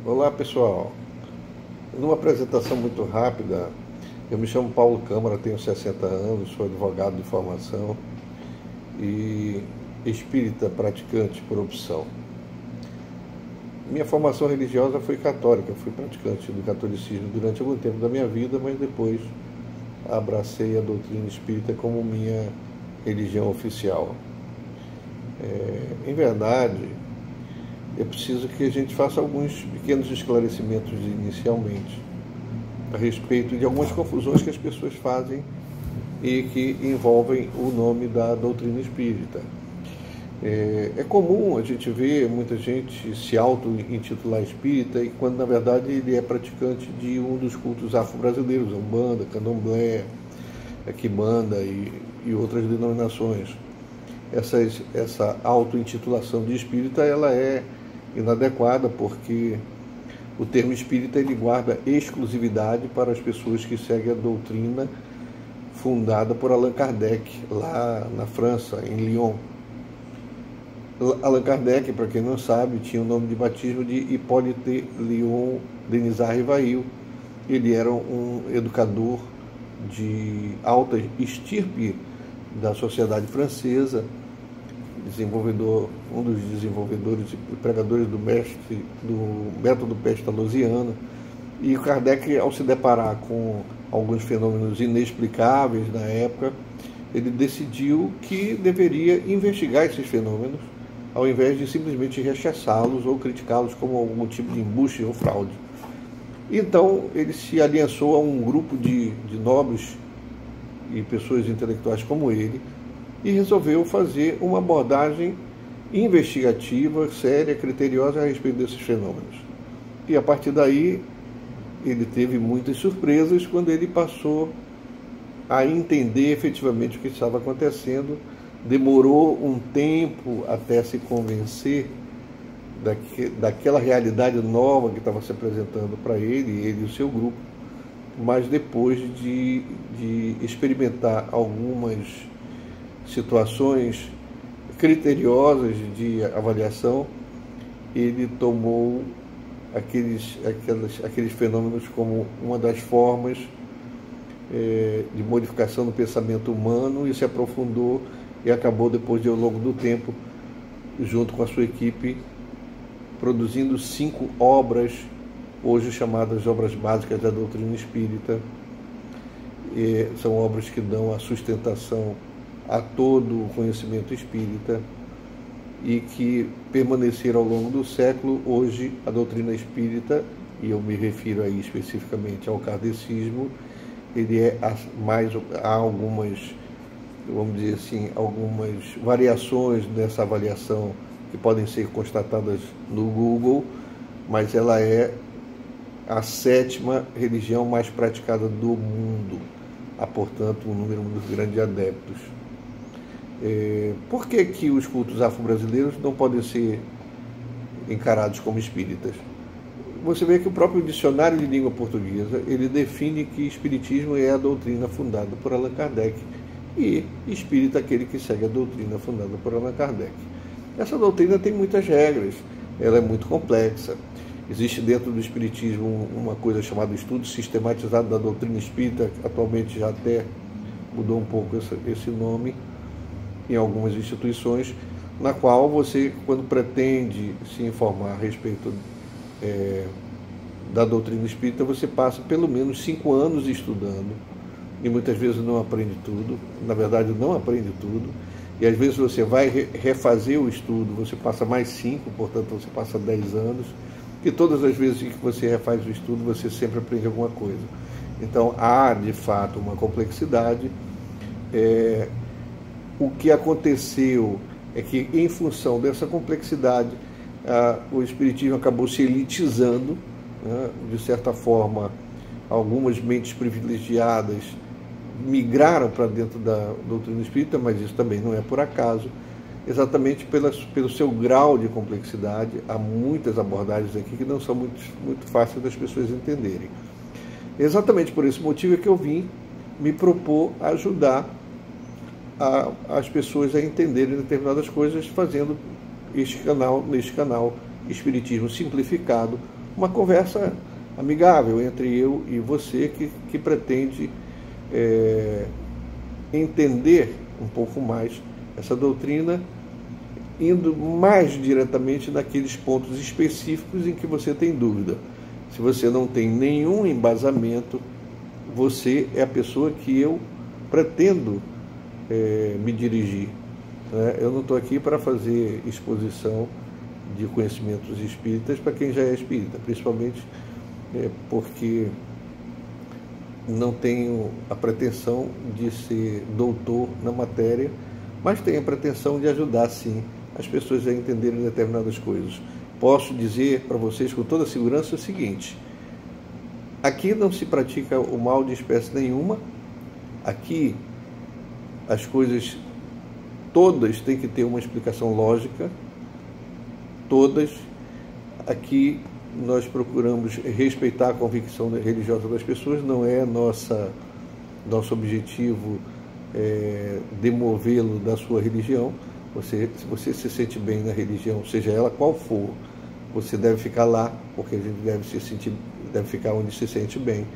Olá pessoal, numa apresentação muito rápida, eu me chamo Paulo Câmara, tenho 60 anos, sou advogado de formação e espírita praticante por opção. Minha formação religiosa foi católica, fui praticante do catolicismo durante algum tempo da minha vida, mas depois abracei a doutrina espírita como minha religião oficial. Em verdade, é preciso que a gente faça alguns pequenos esclarecimentos inicialmente a respeito de algumas confusões que as pessoas fazem e que envolvem o nome da doutrina espírita. É comum a gente ver muita gente se auto-intitular espírita e quando na verdade ele é praticante de um dos cultos afro-brasileiros, a Umbanda, Candomblé, a Quimbanda e outras denominações. Essa auto-intitulação de espírita ela é inadequada porque o termo espírita ele guarda exclusividade para as pessoas que seguem a doutrina fundada por Allan Kardec, lá na França, em Lyon. Allan Kardec, para quem não sabe, tinha o nome de batismo de Hippolyte Léon Denisard Rivail. Ele era um educador de alta estirpe da sociedade francesa, um dos desenvolvedores e pregadores do método pestalozziano. E Kardec, ao se deparar com alguns fenômenos inexplicáveis na época, ele decidiu que deveria investigar esses fenômenos, ao invés de simplesmente rechaçá-los ou criticá-los como algum tipo de embuste ou fraude. Então, ele se aliançou a um grupo de nobres e pessoas intelectuais como ele, e resolveu fazer uma abordagem investigativa, séria, criteriosa a respeito desses fenômenos. E a partir daí, ele teve muitas surpresas quando ele passou a entender efetivamente o que estava acontecendo. Demorou um tempo até se convencer daquela realidade nova que estava se apresentando para ele e o seu grupo, mas depois de experimentar algumas situações criteriosas de avaliação, ele tomou aqueles fenômenos como uma das formas de modificação do pensamento humano e se aprofundou e acabou depois, ao longo do tempo, junto com a sua equipe, produzindo 5 obras, hoje chamadas obras básicas da doutrina espírita. São obras que dão a sustentação a todo o conhecimento espírita e que permaneceram ao longo do século. Hoje a doutrina espírita, e eu me refiro aí especificamente ao kardecismo, ele há algumas, vamos dizer assim, algumas variações nessa avaliação que podem ser constatadas no Google, mas ela é a 7ª religião mais praticada do mundo. Há, portanto, um número muito grande de adeptos. Por que os cultos afro-brasileiros não podem ser encarados como espíritas? Você vê que o próprio dicionário de língua portuguesa ele define que espiritismo é a doutrina fundada por Allan Kardec e espírita aquele que segue a doutrina fundada por Allan Kardec. Essa doutrina tem muitas regras, ela é muito complexa. Existe dentro do espiritismo uma coisa chamada estudo sistematizado da doutrina espírita, atualmente já até mudou um pouco esse nome em algumas instituições, na qual você, quando pretende se informar a respeito da doutrina espírita, você passa pelo menos 5 anos estudando, e muitas vezes não aprende tudo, na verdade não aprende tudo, e às vezes você vai refazer o estudo, você passa mais 5, portanto você passa 10 anos, e todas as vezes que você refaz o estudo, você sempre aprende alguma coisa. Então há, de fato, uma complexidade. O que aconteceu é que, em função dessa complexidade, o espiritismo acabou se elitizando, né? De certa forma, algumas mentes privilegiadas migraram para dentro da doutrina espírita, mas isso também não é por acaso, exatamente pelo seu grau de complexidade. Há muitas abordagens aqui que não são muito fáceis das pessoas entenderem. Exatamente por esse motivo é que eu vim me propor a ajudar as pessoas a entenderem determinadas coisas, fazendo neste canal Espiritismo Simplificado, uma conversa amigável entre eu e você que pretende entender um pouco mais essa doutrina, indo mais diretamente naqueles pontos específicos em que você tem dúvida. Se você não tem nenhum embasamento, você é a pessoa que eu pretendo me dirigir. Eu não estou aqui para fazer exposição de conhecimentos espíritas para quem já é espírita, principalmente porque não tenho a pretensão de ser doutor na matéria, mas tenho a pretensão de ajudar, sim, as pessoas a entenderem determinadas coisas. Posso dizer para vocês com toda segurança o seguinte: aqui não se pratica o mal de espécie nenhuma, aqui as coisas todas têm que ter uma explicação lógica, todas. Aqui nós procuramos respeitar a convicção religiosa das pessoas, não é nosso objetivo demovê-lo da sua religião. Se você se sente bem na religião, seja ela qual for, você deve ficar lá, porque a gente deve ficar onde se sente bem.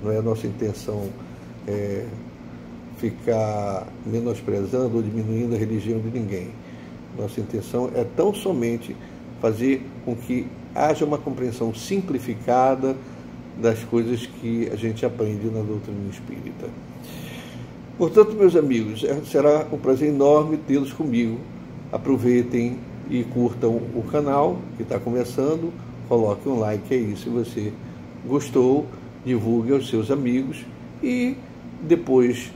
Não é a nossa intenção ficar menosprezando ou diminuindo a religião de ninguém. Nossa intenção é tão somente fazer com que haja uma compreensão simplificada das coisas que a gente aprende na doutrina espírita. Portanto, meus amigos, será um prazer enorme tê-los comigo. Aproveitem e curtam o canal que está começando, coloque um like aí se você gostou, divulgue aos seus amigos e depois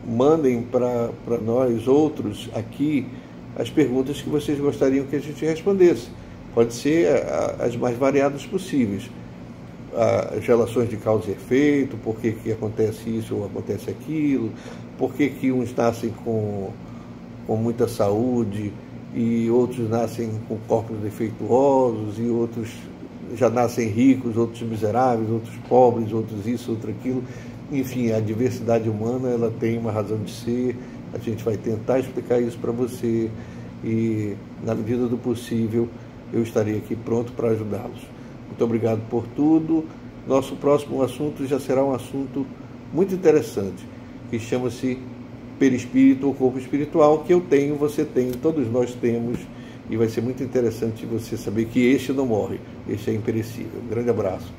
mandem para nós outros aqui as perguntas que vocês gostariam que a gente respondesse. Pode ser as mais variadas possíveis. As relações de causa e efeito, por que acontece isso ou acontece aquilo, por que uns nascem com muita saúde e outros nascem com corpos defeituosos e outros já nascem ricos, outros miseráveis, outros pobres, outros isso, outro aquilo. Enfim, a diversidade humana ela tem uma razão de ser. A gente vai tentar explicar isso para você e, na medida do possível, eu estarei aqui pronto para ajudá-los. Muito obrigado por tudo. Nosso próximo assunto já será um assunto muito interessante, que chama-se perispírito ou corpo espiritual, que eu tenho, você tem, todos nós temos, e vai ser muito interessante você saber que este não morre, este é imperecível. Um grande abraço.